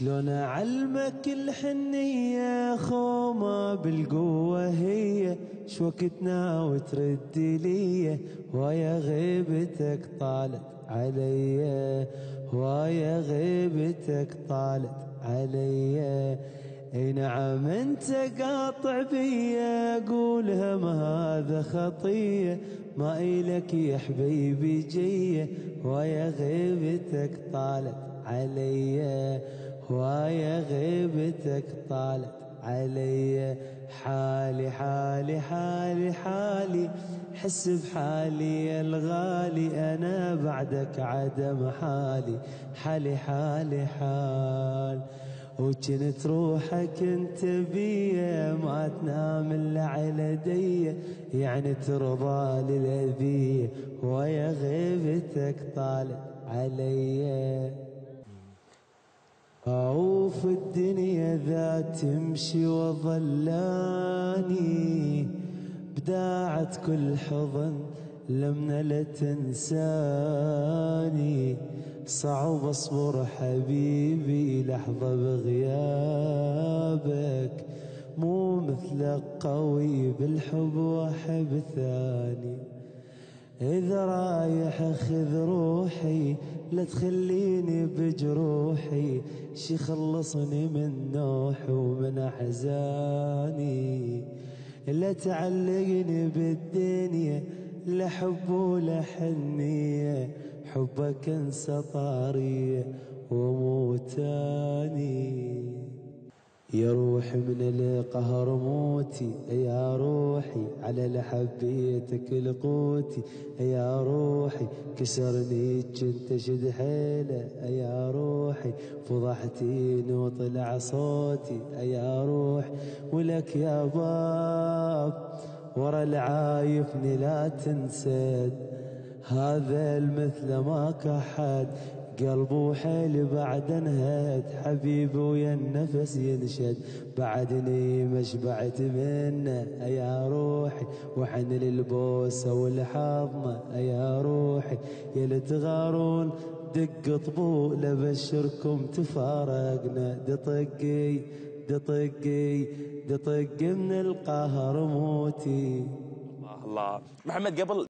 شلون اعلمك الحنية خومة بالقوة هي شوقتنا وترد لي ويا غيبتك طالت علي ويا غيبتك طالت علي. اي نعم انت قاطع بيا اقولها ما هذا خطية ما إلك يا حبيبي جيه ويا غيبتك طالت علي ويا غيبتك طالت علي. حالي حالي حالي حالي حس بحالي يا الغالي أنا بعدك عدم حالي حالي حالي حال. وجنت روحك انت بيا ما تنام الا على دي يعني ترضى للأذية ويا غيبتك طالت علي. في الدنيا ذا تمشي وظلاني بداعت كل حضن لمنا لا تنساني صعب اصبر حبيبي لحظة بغيابك مو مثلك قوي بالحب واحب ثاني. إذا رايح أخذ روحي لا تخليني بجروحي شي خلصني من نوحي ومن أحزاني. لا تعلقني بالدنيا لا حب ولا حنية حبك انسى طارية وموتاني. يا روحي من القهر موتي يا روحي على لحبيتك لقوتي يا روحي كسرني كنت شد حيله يا روحي فضحتيني وطلع صوتي يا روحي. ولك يا باب ورا العايفني لا تنسد هذا المثل ما كحد قلب وحيل بعد انهد حبيبي ويا النفس ينشد بعدني ما شبعت منه يا روحي وحن للبوسه والحضنه يا روحي يا لتغارون دق طبول ابشركم تفارقنا دطقي دطقي دطق من القهر موتي. الله الله محمد قبل